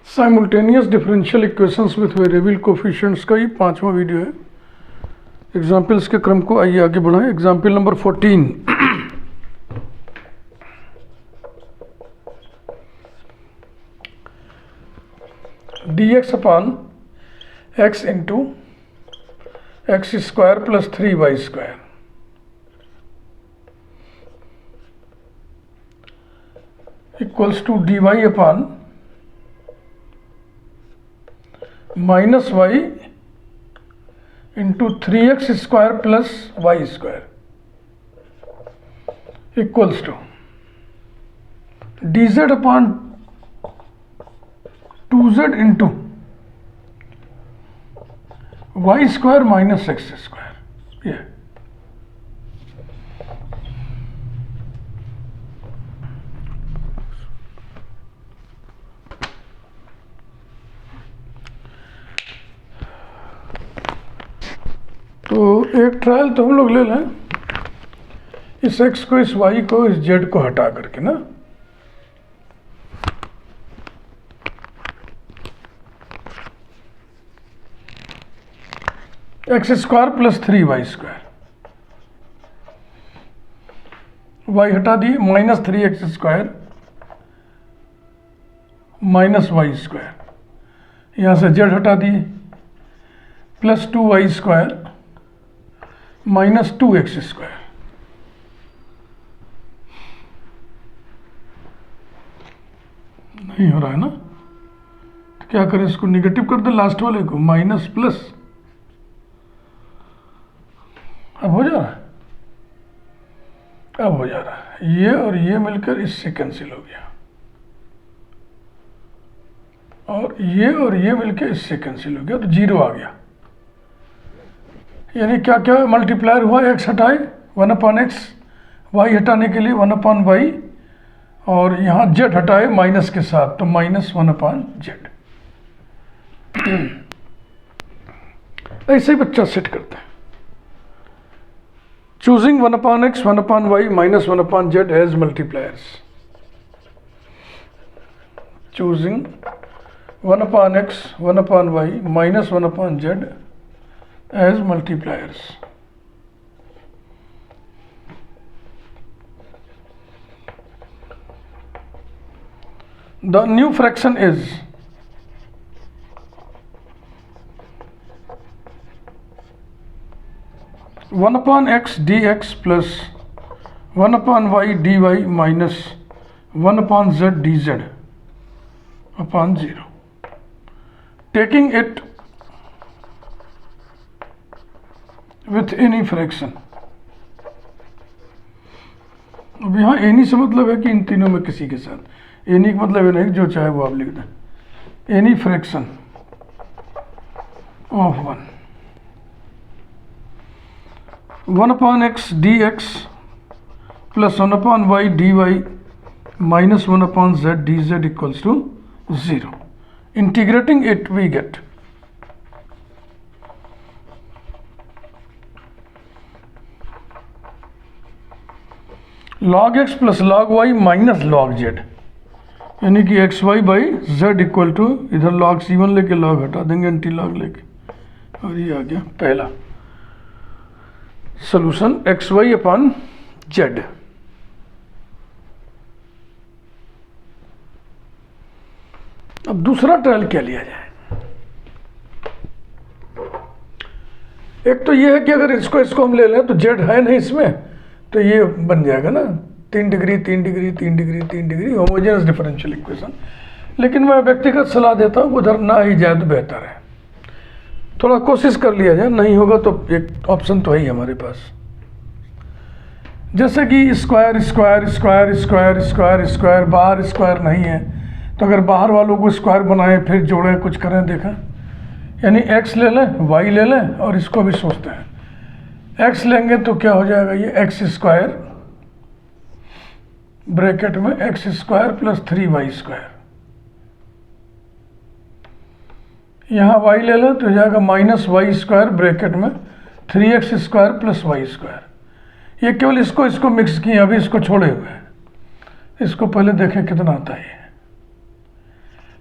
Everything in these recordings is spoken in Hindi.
Simultaneous differential equations with variable coefficients का ये 5वां वीडियो है। एग्जाम्पल्स के क्रम को आइए आगे बढ़ाएं। Example number 14, dx upon x into x square plus 3y square equals to dy upon minus y into 3x square plus Y square equals to dz upon 2z into y square minus x square. ये तो एक ट्रायल तो हम लोग ले लें, इस x को, इस y को, इस z को हटा करके ना, x square plus 3y square, y हटा दिए, minus 3x square minus y square, यहाँ से z हटा दिए, plus 2y square minus 2x square. नहीं हो रहा है ना, तो क्या करें, इसको निगेटिव कर दें, लास्ट वाले को, माइनस प्लस, अब हो जा रहा है, अब हो जा रहा है, ये और ये मिलकर इससे कैंसिल हो गया, और ये मिलकर इससे कैंसिल हो गया, तो जीरो आ गया। यानी क्या क्या मल्टीप्लायर हुआ, x हटाए 1 अपॉन एक्स, वाई हटाने के लिए 1 अपॉन वाई, और यहाँ z हटाए माइनस के साथ, तो माइनस 1 अपॉन जेड। ऐसे ही बच्चा सेट करते हैं। Choosing 1 upon x, 1 upon y, minus 1 upon z as multipliers. Choosing 1 upon x, 1 upon y, minus 1 upon z as multipliers. The new fraction is one upon x dx plus 1 upon y dy minus 1 upon z dz upon 0. Taking it with any fraction. अब यहाँ एनी से मतलब है कि इन तीनों में किसी के साथ, एनी का मतलब है नहीं, जो चाहे वो आप लिख दें, any fraction of 1 upon x d x plus 1 upon y d y minus 1 upon z d z equals to 0। Integrating it we get log x plus log y minus log z, यानी कि x y by z equal to, इधर log c1 लेके log हटा देंगे एंटी log लेके, और ये आ गया पहला solution x y upon z. अब दूसरा ट्रायल क्या लिया जाए। एक तो ये है कि अगर इसको हम ले लें तो जेड है नहीं इसमें, तो ये बन जाएगा ना 3 degree 3 degree 3 degree 3 degree homogeneous differential equation. लेकिन मैं व्यक्तिगत सलाह देता हूँ उधर ना ही जाए तो बेहतर है, थोड़ा कोशिश कर लिया जाए, नहीं होगा तो एक ऑप्शन तो है ही हमारे पास, जैसे कि square square square square square square, बाहर स्क्वायर नहीं है तो अगर बाहर वालों को स्क्वायर बनाएं फिर जोड़ें कुछ करें, देखा, यानी एक्स ले लें वाई ले लें, और इसको भी सोचते हैं x लेंगे तो क्या हो जाएगा, ये एक्स स्क्वायर ब्रैकेट में x square plus 3y square, यहाँ y ले लें तो हो जाएगा माइनस वाई स्क्वायर ब्रैकेट में 3x square plus Y square. ये केवल इसको मिक्स किए, अभी इसको छोड़े हुए हैं, इसको पहले देखें कितना आता है।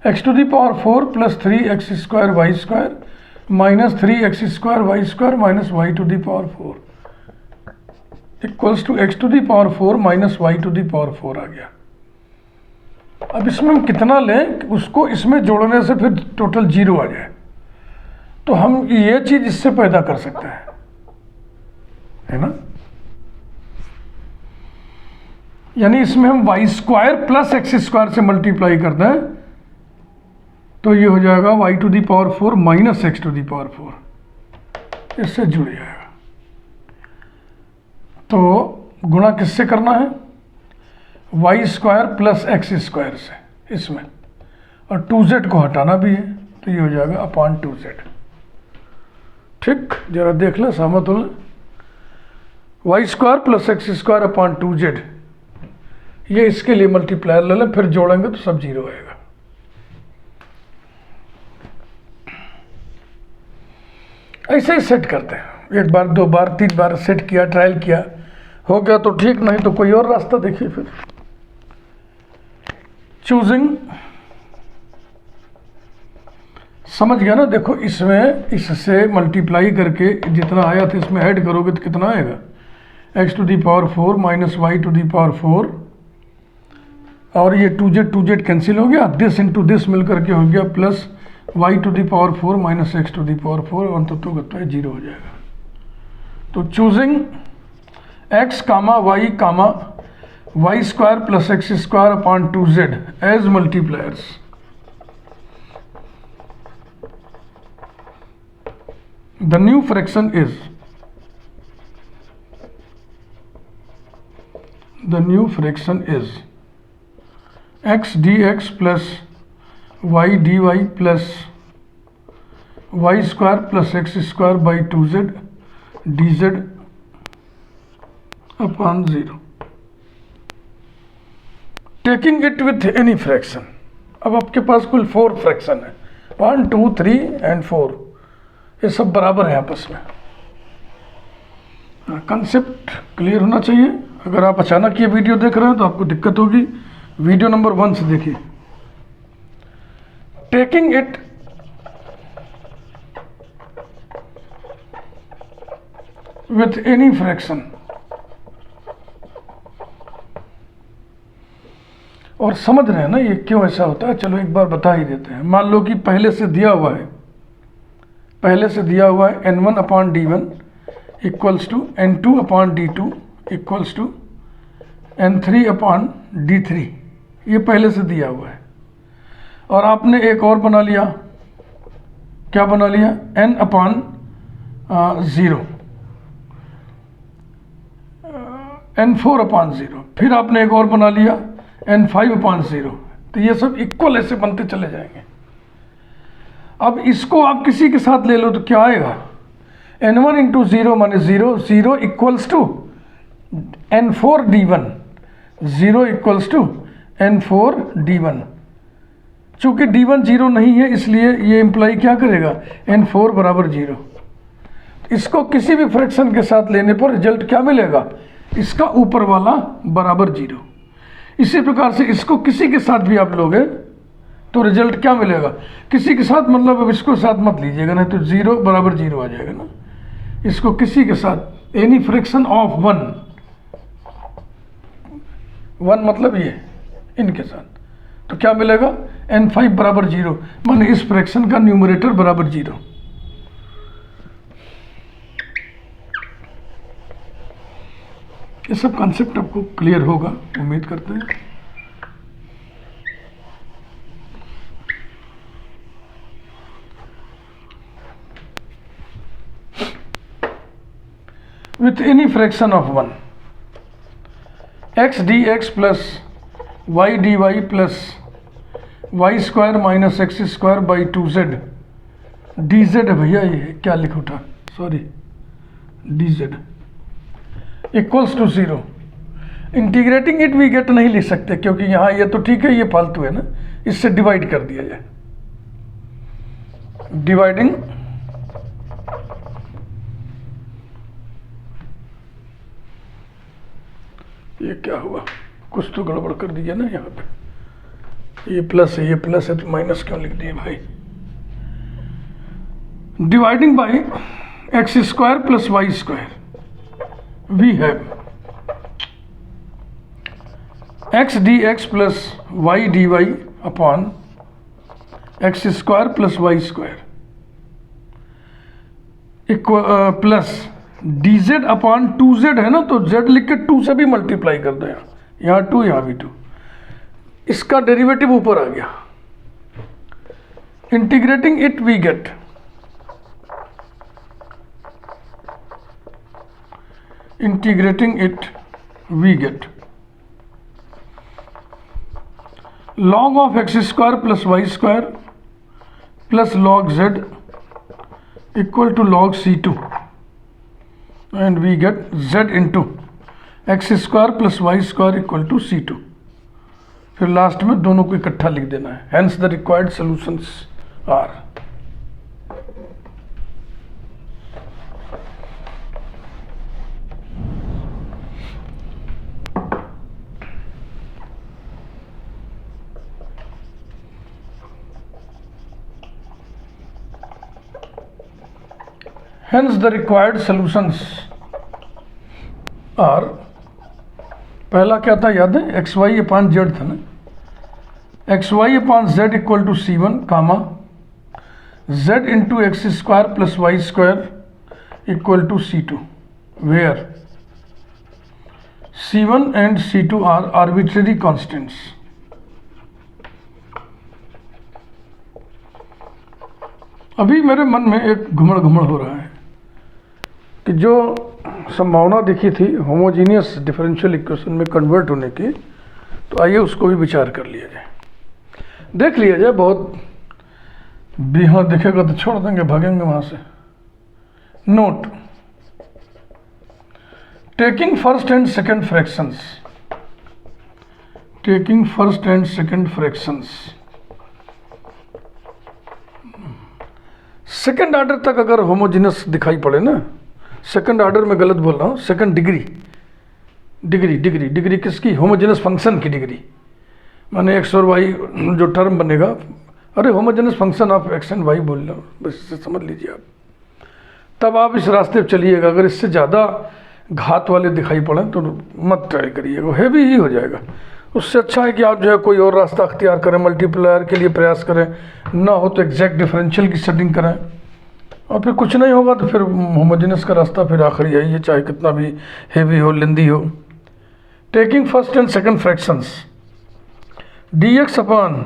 X to the power 4 plus 3x square y square minus 3x square y square minus y to the power 4 equals to x to the power 4 minus y to the power 4 आ गया। अब इसमें हम कितना लें उसको इसमें जोड़ने से फिर टोटल 0 आ जाए, तो हम ये चीज इससे पैदा कर सकते हैं, है ना। यानी इसमें हम y square plus x square से मल्टीप्लाई कर दें तो ये हो जाएगा y to the power 4 minus x to the power 4, इससे जुड़ जाएगा। तो गुणा किससे करना है? Y square plus x square से इसमें, और 2z को हटाना भी है, तो ये हो जाएगा अपॉन 2z। ठीक, जरा देख ले सहमत हो। Y square plus x square upon 2z, ये इसके लिए मल्टीप्लायर ले लें, फिर जोड़ेंगे तो सब 0 आएगा। ऐसे ही सेट करते हैं, 1 बार 2 बार 3 बार सेट किया, ट्रायल किया, हो गया तो ठीक, नहीं तो कोई और रास्ता देखिए। फिर चूजिंग, समझ गया ना। देखो इसमें इससे मल्टीप्लाई करके जितना आया था इसमें ऐड करोगे तो कितना आएगा? X to the power 4 minus y to the power 4, और ये 2z कैंसिल हो गया, दिस इंटू दिस मिलकर के हो गया plus y to the power 4 minus x to the power 4, अंततः गत्वा 0 हो जाएगा। तो choosing x comma y comma y square plus x square upon 2z as multipliers, the new fraction is x dx plus y dy plus Y square plus x square by 2z dz upon 0, taking it with any fraction. अब आपके पास कुल 4 फ्रैक्शन है, 1 2 3 एंड 4, ये सब बराबर है आपस में। कंसेप्ट क्लियर होना चाहिए। अगर आप अचानक ये वीडियो देख रहे हैं तो आपको दिक्कत होगी, वीडियो नंबर 1 से देखिए। Taking it with any fraction, और समझ रहे हैं ना ये क्यों ऐसा होता है। चलो एक बार बता ही देते हैं। मान लो कि पहले से दिया हुआ है n1 upon d1 equals to n2 upon d2 equals to n3 upon d3, ये पहले से दिया हुआ है। और आपने एक और बना लिया, क्या बना लिया? n अपॉन 0, n4 अपॉन 0, फिर आपने एक और बना लिया n5 अपॉन 0। तो ये सब इक्वल ऐसे बनते चले जाएंगे। अब इसको आप किसी के साथ ले लो तो क्या आएगा? n1 इंटू 0 माने 0, 0 equals to n4 d1, 0 equals to n4 d1। चूंकि d1 0 नहीं है इसलिए ये इंप्लाई क्या करेगा? n4 बराबर 0। इसको किसी भी फ्रैक्शन के साथ लेने पर रिजल्ट क्या मिलेगा? इसका ऊपर वाला बराबर 0। इसी प्रकार से इसको किसी के साथ भी आप लोगे तो रिजल्ट क्या मिलेगा? किसी के साथ मतलब अब इसको साथ मत लीजिएगा, नहीं तो 0 बराबर 0 आ जाएगा ना। इसको किसी के साथ एनी फ्रैक्शन ऑफ 1 मतलब ये इनके साथ, तो क्या मिलेगा? n5 बराबर 0, माने इस फ्रैक्शन का न्यूमरेटर बराबर 0। ये सब कॉन्सेप्ट आपको क्लियर होगा, उम्मीद करते हैं। With any fraction of 1, x dx plus y d y plus Y square minus x square by 2z dz है भैया, ये क्या लिख उठा, sorry, dz equals to 0। Integrating it भी गेट नहीं लिख सकते क्योंकि यहाँ ये तो ठीक है, ये फालतू है ना, इससे डिवाइड कर दिया जाए। डिवाइडिंग ये क्या हुआ, कुछ तो गड़बड़ कर दिया ना यहाँ पे। ये प्लस है तो माइनस क्यों लिख दिए भाई। Dividing by x square plus Y square we have x d x plus y d Y upon x square plus Y square plus d Z upon 2z है ना, तो z लिख के 2 से भी मल्टीप्लाई कर दो, यहाँ 2 यहाँ भी 2, इसका डेरिवेटिव ऊपर आ गया। Integrating it we get log of x square plus y square plus log z equal to log c2 and we get z into x square plus y square equal to c2। फिर लास्ट में दोनों को इकट्ठा लिख देना है। Hence the required solutions are पहला क्या था याद है, एक्स वाई अपान जेड था ना, x y upon z equal to c1 comma z into x square plus Y square equal to c2 where c1 and c2 are arbitrary constants. अभी मेरे मन में एक घुमड़ हो रहा है कि जो संभावना दिखी थी होमोजीनियस डिफरेंशियल इक्वेशन में कन्वर्ट होने की, तो आइए उसको भी विचार कर लिया जाए, देख लिया जाए। बहुत भी हाँ दिखेगा तो छोड़ देंगे, भागेंगे वहाँ से। Note, taking first and second fractions, second order तक अगर होमोजीनियस दिखाई पड़े ना, सेकंड ऑर्डर में गलत बोल रहा हूँ, सेकंड डिग्री किसकी, होमोजेनस फंक्शन की डिग्री, माने एक्स और वाई जो टर्म बनेगा, अरे homogeneous function of x and y बोल रहा हूँ, बस इसे समझ लीजिए आप। तब आप इस रास्ते पर चलिएगा। अगर इससे ज़्यादा घात वाले दिखाई पड़े तो मत ट्राई करिएगा, वो हैवी ही हो जाएगा। उससे अच्छा है कि आप जो है कोई और रास्ता अख्तियार करें, मल्टीप्लायर के लिए प्रयास करें, ना हो तो एग्जैक्ट डिफरेंशियल की सेटिंग करें, और फिर कुछ नहीं होगा तो फिर होमोजेनस का रास्ता फिर आखिरी यही है, चाहे कितना भी हेवी हो, लेंदी हो। Taking first and second fractions, d x upon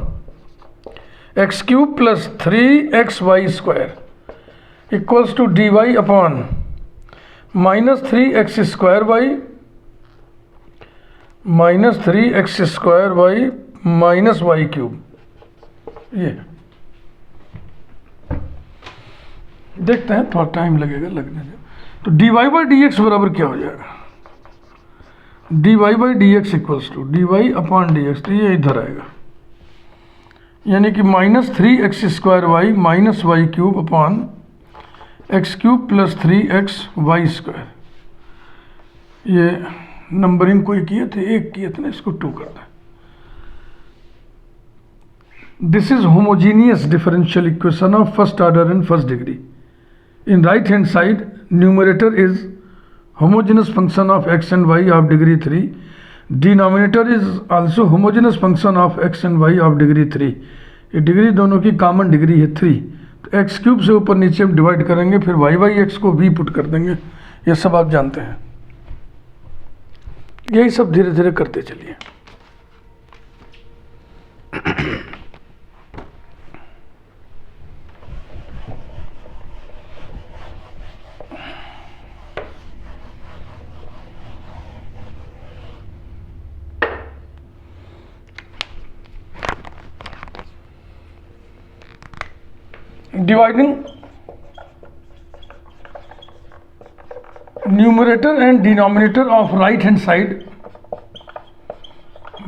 x cube plus 3xy square equals to d Y upon minus 3x square y minus y cube. ये देखते हैं, थोड़ा टाइम लगेगा लगने से। तो d y by d x बराबर क्या हो जाएगा, d y by d x equals to d Y upon d x, तो ये इधर आएगा, यानी कि minus 3x square y minus y cube upon x cube plus 3xy square. ये नंबरिंग कोई किए थे, एक किए थे ना, इसको 2 करता है। This is homogeneous differential equation of first order and first degree. In right hand side, numerator is homogeneous function of x and y of degree 3. Denominator is also homogeneous function of x and y of degree 3. ये डिग्री दोनों की कॉमन डिग्री है 3, तो एक्स क्यूब से ऊपर नीचे हम डिवाइड करेंगे, फिर वाई बाई एक्स को v पुट कर देंगे। ये सब आप जानते हैं, यही सब धीरे धीरे करते चलिए। Dividing numerator and denominator of right hand side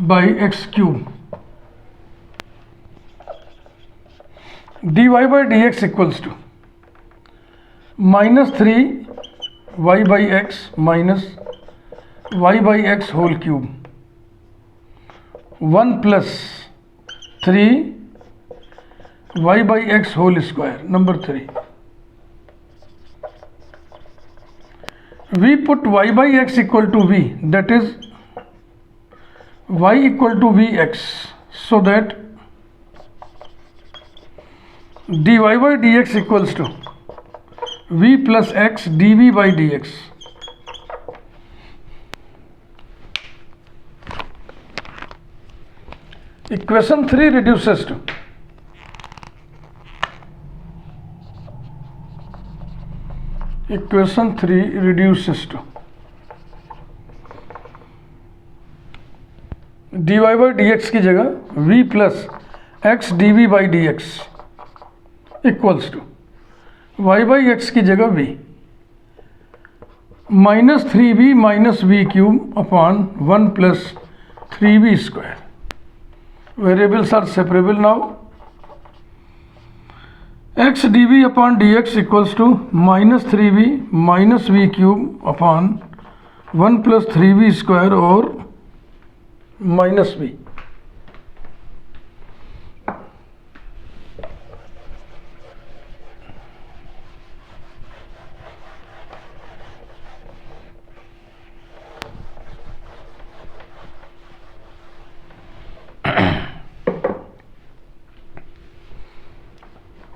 by x cube, dy by dx equals to minus 3y by x minus y by x whole cube 1 plus 3y/x whole square. Number 3, we put y/x equal to v, that is y equal to vx, so that dy by dx equals to v plus x dv by dx. Equation 3 reduces to dy by dx की जगह v plus x dv by dx equals to y by x की जगह v minus 3v minus v cube upon 1 plus 3v square. Variables are separable now. x dv upon dx equals to minus 3v minus v cube upon 1 plus 3v square और minus v.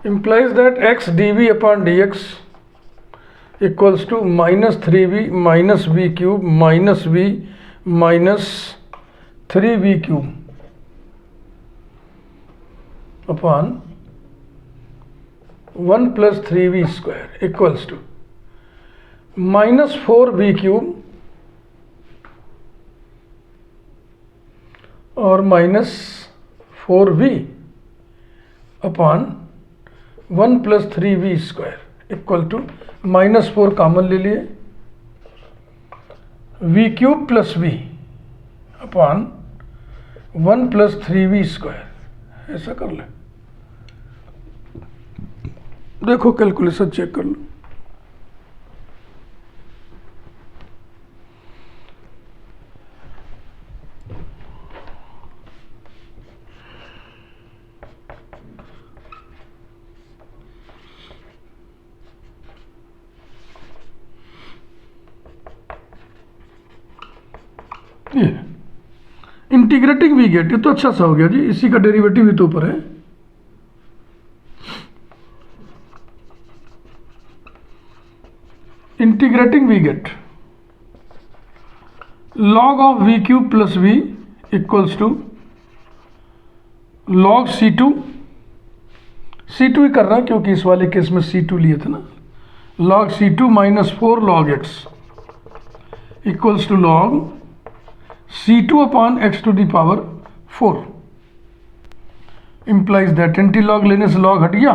Implies that x dv upon dx equals to minus 3v minus v cube minus v minus 3v cube upon 1 plus 3v square equals to minus 4v cube और minus 4v upon 1 plus 3v square equal to minus 4 common ले लिए v cube plus v upon 1 plus 3v square. ऐसा कर ले, देखो कैलकुलेशन चेक कर लो. इंटीग्रेटिंग वी गेट, ये तो अच्छा सा हो गया जी, इसी का डेरिवेटिव भी तो ऊपर है. Integrating we get log of v cube plus v equals to log C2 ही कर रहा है क्योंकि इस वाले केस में C2 लिए थे ना. Log C2 minus 4 log x equals to log C2 upon x to the power 4. implies that antilog लेने से लॉग हट गया.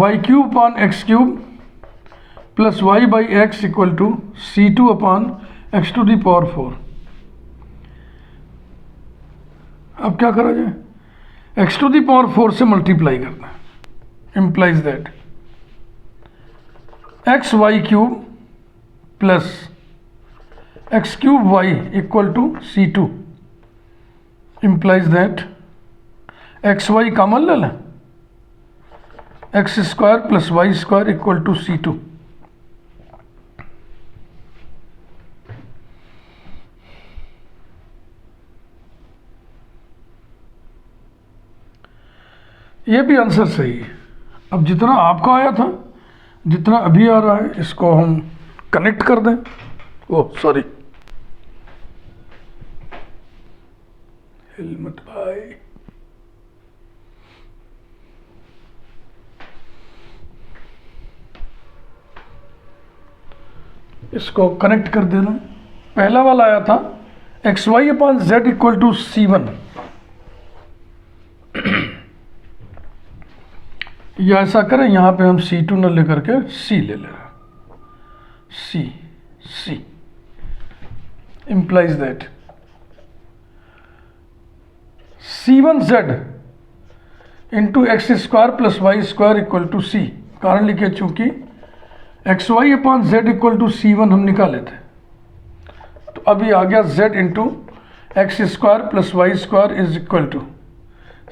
y cube upon x cube plus y by x equal to C2 upon x to the power 4. अब क्या करा जाए, x to the power 4 से मल्टीप्लाई करना है. implies that x y cube plus x cube y equal to C2 implies that x y common ले लें, x square plus y square equal to C2. ये भी आंसर सही है. अब जितना आपका आया था जितना अभी आ रहा है इसको हम कनेक्ट कर दें. ओह सॉरी, हिलमत भाई, इसको कनेक्ट कर देना. पहला वाला आया था x y upon z equal to C1, या ऐसा करें यहां पे हम C2 न लेकर के C ले ले रहे. C implies that C1z into x square plus Y square equal to C. कारण लिखे चूंकि x y upon z equal to C1 हम निकाले थे, तो अभी आ गया z into x square plus Y square is equal to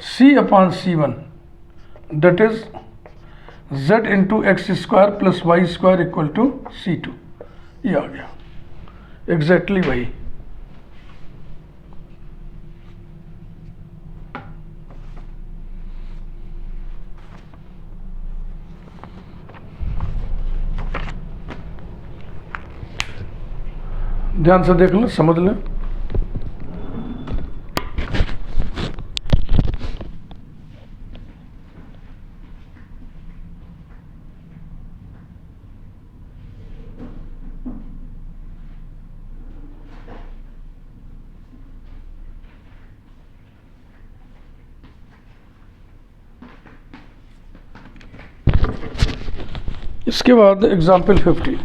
c अपॉन c1 that is z into x square plus Y square equal to c2। ये आ गया एग्जैक्टली वही। ध्यान से देख लें, समझ लें। इसके बाद एग्जाम्पल 50।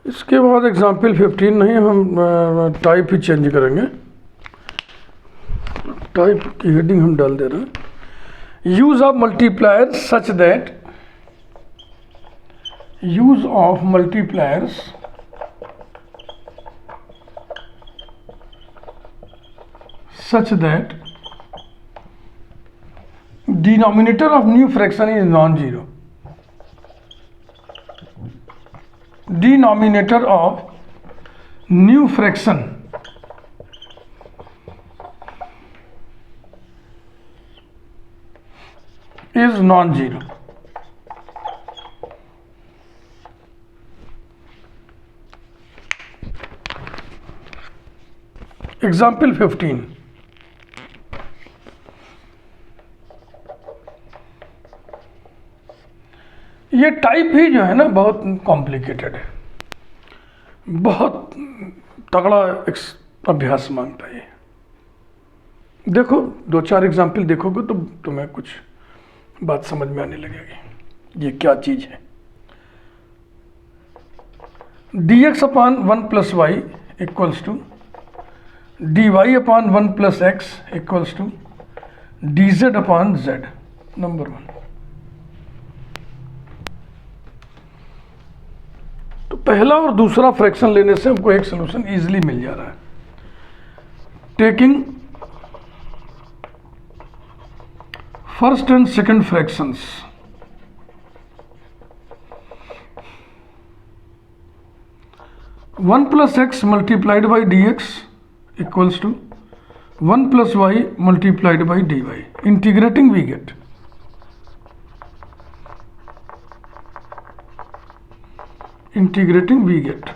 इसके बाद एग्जाम्पल 15 नहीं, हम टाइप ही चेंज करेंगे। टाइप की हेडिंग हम डाल दे रहे हैं, use of multiplier such that, use of multipliers such that denominator of new fraction is non zero. Denominator of new fraction is non-zero. Example 15। ये टाइप ही जो है ना बहुत कॉम्प्लिकेटेड है, बहुत तगड़ा अभ्यास मांगता है। देखो 2-4 एग्जाम्पल देखोगे तो तुम्हें कुछ बात समझ में आने लगेगी ये क्या चीज है। dx upon 1 plus Y equals to dy upon 1 plus x equals to dz upon z। Number 1। तो पहला और दूसरा फ्रैक्शन लेने से हमको एक सोल्यूशन इजीली मिल जा रहा है। Taking first and second fractions, one plus x multiplied by d x equals to 1 plus y multiplied by d y. Integrating we get integrating we get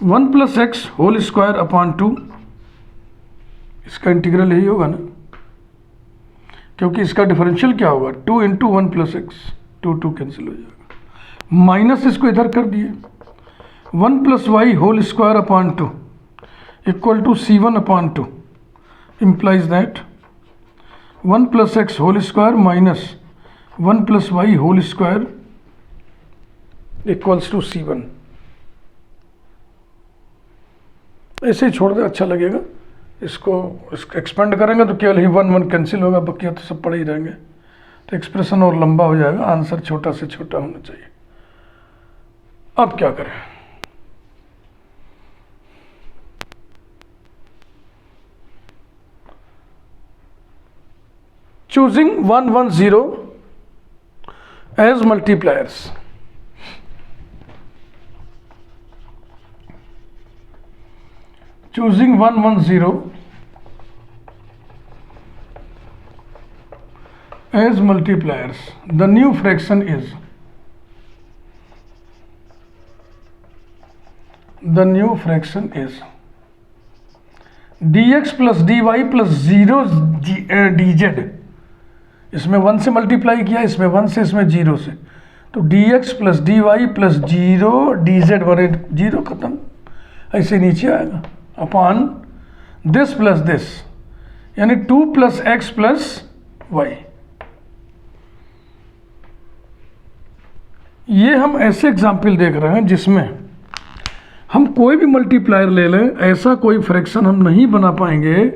1 plus x whole square upon 2। इसका इंटीग्रल यही होगा ना, क्योंकि इसका डिफरेंशियल क्या होगा 2 इंटू 1 प्लस एक्स, 2 कैंसिल हो जाएगा। माइनस इसको इधर कर दिए, 1 plus y whole square upon 2 equal to c1 upon 2 implies that 1 plus x whole square minus 1 plus y whole square equals to c1। ऐसे ही छोड़ दे, अच्छा लगेगा। इसको एक्सपेंड करेंगे तो केवल ही 1 कैंसिल होगा, बाकी तो सब पड़े ही रहेंगे, तो एक्सप्रेशन और लंबा हो जाएगा। आंसर छोटा से छोटा होना चाहिए। अब क्या करें, choosing 1 1 0 as multipliers, choosing 1 1 0 as multipliers, the new fraction is dx plus dy plus 0 dz। इसमें 1 से मल्टीप्लाई किया, इसमें 1 से, इसमें 0 से, तो d x plus D y plus zero d z बने जीरो, खत्म, ऐसे नीचे आएगा अपॉन दिस प्लस दिस, यानी 2 प्लस एक्स प्लस वाई। ये हम ऐसे एग्जाम्पल देख रहे हैं जिसमें हम कोई भी मल्टीप्लायर ले लें, ऐसा कोई फ्रैक्शन हम नहीं बना पाएंगे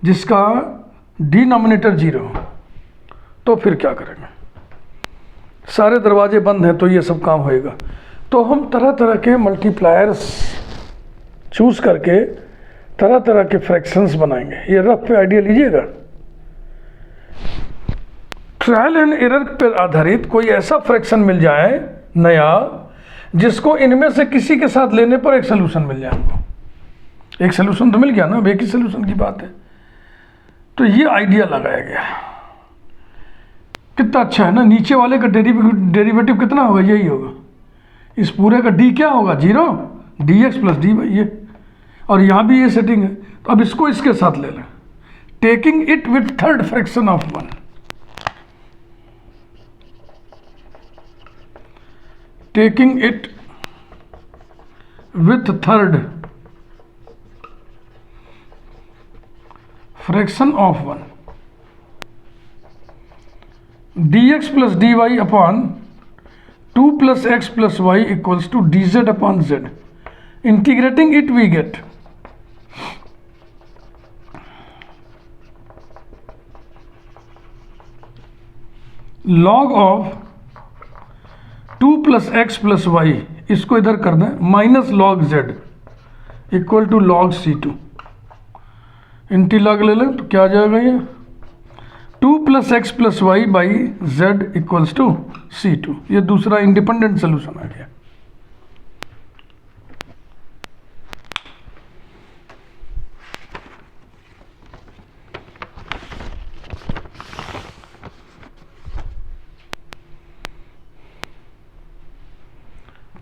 जिसका डिनोमिनेटर जीरो हो। तो फिर क्या करेंगे? सारे दरवाजे बंद हैं तो ये सब काम होएगा। तो हम तरह तरह के मल्टीप्लायर्स चूज करके तरह तरह के फ्रैक्शंस बनाएंगे। ये रफ पे आइडिया लीजिएगा। ट्रायल एंड एरर पर आधारित कोई ऐसा फ्रैक्शन मिल जाए नया, जिसको इनमें से किसी के साथ लेने पर एक सोल्यूशन मिल जाए हमको। एक सोल्यूशन तो मिल गया ना, अब एक ही सोल्यूशन की बात है। तो ये आइडिया लगाया गया। कितना अच्छा है ना। नीचे वाले का डेरिवेटिव कितना होगा? यही होगा। इस पूरे का डी क्या होगा? Zero, d x plus D y, ये। और यहाँ भी ये सेटिंग है। तो अब इसको इसके साथ ले लें, taking it with third fraction of one. Taking it with third fraction of one, D x plus D Y upon 2 plus X plus Y equals to D Z upon Z. Integrating it we get log of 2 plus X plus Y, इसको इधर कर दें, minus log Z equal to log C2। इंटी लॉग ले लें तो क्या आ जाएगा? ये 2 plus X plus Y by z equals to C2। ये दूसरा इंडिपेंडेंट सोल्यूशन आ गया।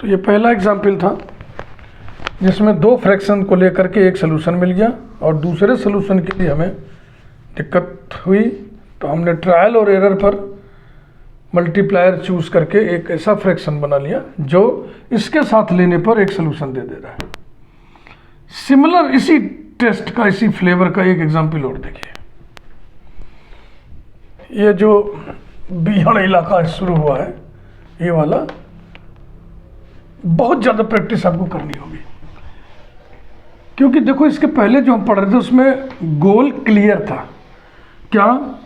तो ये पहला एग्जाम्पल था जिसमें दो फ्रैक्शन को लेकर के एक सोल्यूशन मिल गया, और दूसरे सोल्यूशन के लिए हमें दिक्कत हुई। तो हमने ट्रायल और एरर पर मल्टीप्लायर चूज करके एक ऐसा फ्रैक्शन बना लिया जो इसके साथ लेने पर एक सोल्यूशन दे रहा है। सिमिलर इसी टेस्ट का, इसी फ्लेवर का एक एग्जाम्पल और देखिए। ये जो बिहाड़ इलाका शुरू हुआ है, ये वाला बहुत ज़्यादा प्रैक्टिस आपको करनी होगी, क्योंकि देखो इसके पहले जो हम पढ़ रहे थे उसमें गोल क्लियर था। क्या?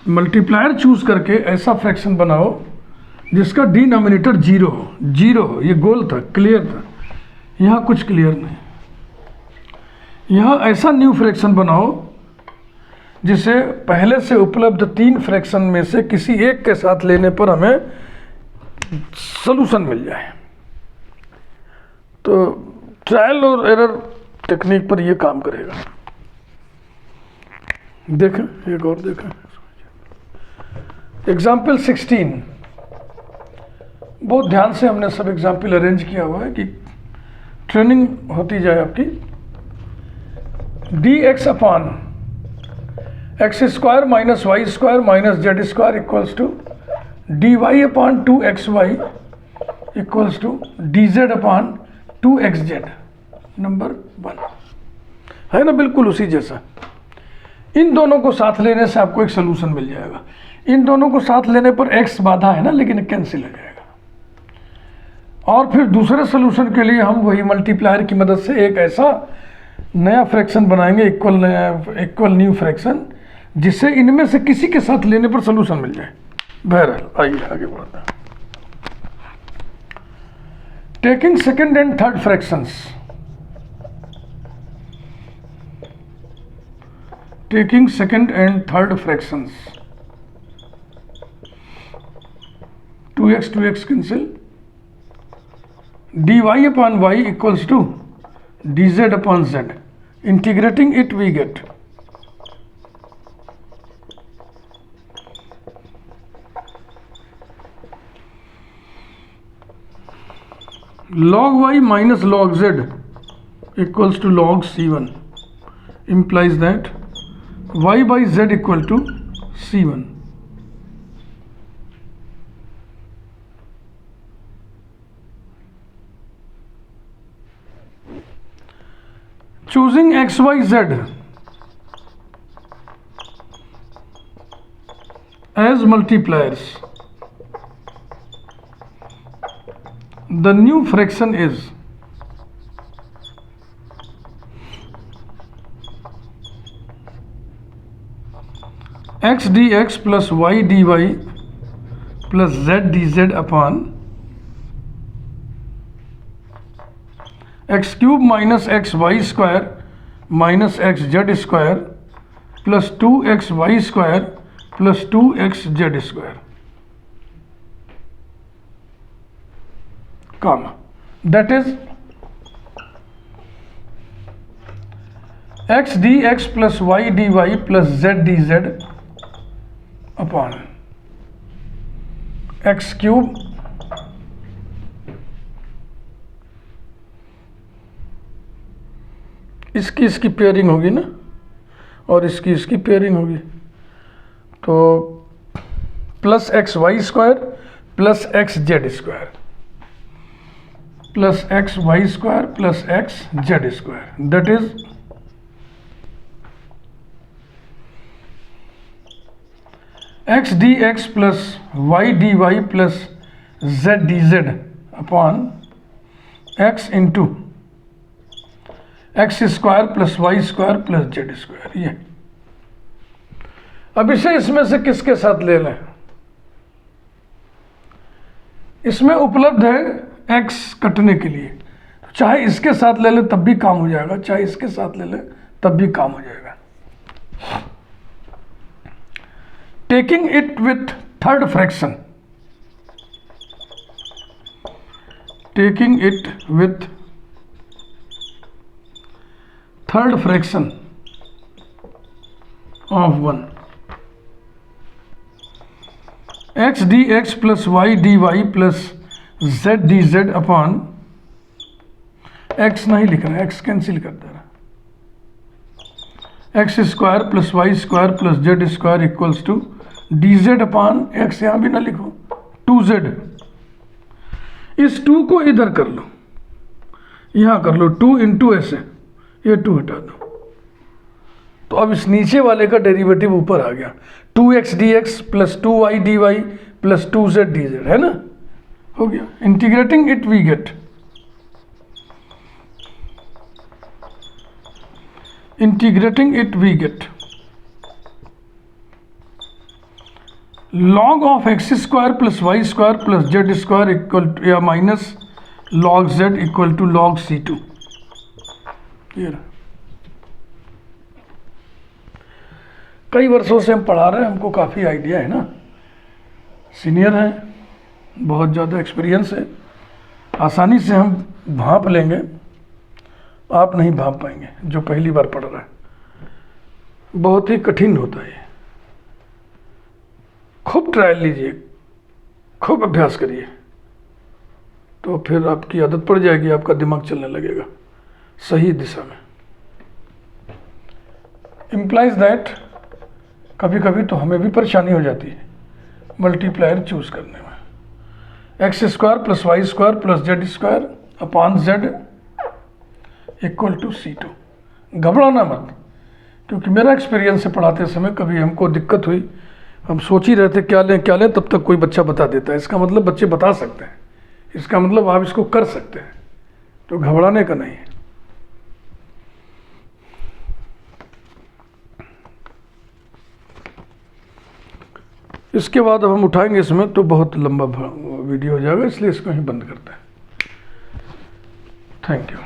मल्टीप्लायर चूज करके ऐसा फ्रैक्शन बनाओ जिसका डिनोमिनेटर जीरो हो। जीरो हो, ये गोल था, क्लियर था। यहाँ कुछ क्लियर नहीं। यहाँ ऐसा न्यू फ्रैक्शन बनाओ जिसे पहले से उपलब्ध 3 फ्रैक्शन में से किसी एक के साथ लेने पर हमें सोल्यूशन मिल जाए। तो ट्रायल और एरर टेक्निक पर यह काम करेगा। देखें, एक और देखें। एग्जाम्पल 16। बहुत ध्यान से हमने सब एग्जाम्पल अरेंज किया हुआ है कि ट्रेनिंग होती जाए आपकी। D x upon x square minus y square minus z square equals to d Y upon 2xy equals to D Z upon 2xz। Number 1 है ना, बिल्कुल उसी जैसा। इन दोनों को साथ लेने से आपको एक सोल्यूशन मिल जाएगा। इन दोनों को साथ लेने पर x बाधा है ना, लेकिन कैंसिल हो जाएगा। और फिर दूसरे सोल्यूशन के लिए हम वही मल्टीप्लायर की मदद से एक ऐसा नया फ्रैक्शन बनाएंगे, इक्वल न्यू फ्रैक्शन, जिससे इनमें से किसी के साथ लेने पर सोल्यूशन मिल जाए। बहरहाल आइए आगे बढ़ते हैं। Taking second and third fractions, taking second and third fractions, 2x cancel, dy upon y equals to dz upon z. Integrating it we get log y minus log z equals to log c1, implies that y by z equal to c1. choosing x, y, z as multipliers, the new fraction is x dx plus y dy plus z dz upon x cube minus x y square minus x z square plus 2x y square plus 2x z square, comma, that is x dx plus y dy plus z dz upon x cube इसकी पेयरिंग होगी ना, और इसकी पेयरिंग होगी, तो plus x y square plus x z square plus x y square plus x z square, that is x d x plus y d y plus z d Z upon x into x square plus Y square plus Z square. ये अब इसे इसमें से किसके साथ ले लें? इसमें उपलब्ध है एक्स कटने के लिए, चाहे इसके साथ ले लें तब भी काम हो जाएगा, चाहे इसके साथ ले लें तब भी काम हो जाएगा। Taking it with third fraction, taking it with third fraction of 1, x d x plus y d y plus z d Z upon x नहीं लिख रहा है, एक्स कैंसिल कर दे रहा है, x square plus Y square plus Z square equals to D Z upon x, यहां भी ना लिखो, 2z, इस 2 को इधर कर लो, यहां कर लो 2 इंटू ऐसे, ये 2 हटा दो, तो अब इस नीचे वाले का डेरिवेटिव ऊपर आ गया, 2x dx plus 2y dy plus 2z dz, है ना, हो गया। Integrating it we get, integrating it we get log of X square plus Y square plus Z square equal to या minus log z equal to log c2। ये रहा, कई वर्षों से हम पढ़ा रहे हैं, हमको काफ़ी आइडिया है ना, सीनियर हैं, बहुत ज़्यादा एक्सपीरियंस है, आसानी से हम भांप लेंगे, आप नहीं भांप पाएंगे जो पहली बार पढ़ रहा है, बहुत ही कठिन होता है। खूब ट्रायल लीजिए, खूब अभ्यास करिए, तो फिर आपकी आदत पड़ जाएगी, आपका दिमाग चलने लगेगा सही दिशा में। इम्प्लाइज दैट कभी कभी तो हमें भी परेशानी हो जाती है मल्टीप्लायर चूज करने में। X square plus Y square plus Z square upon z equal to c2। घबराना मत, क्योंकि मेरा एक्सपीरियंस से पढ़ाते समय कभी हमको दिक्कत हुई, हम सोच ही रहे थे क्या लें, तब तक कोई बच्चा बता देता है, इसका मतलब बच्चे बता सकते हैं, इसका मतलब आप इसको कर सकते हैं, तो घबराने का नहीं है। इसके बाद अब हम उठाएंगे इसमें तो बहुत लंबा वीडियो हो जाएगा, इसलिए इसको ही बंद करते हैं। Thank you.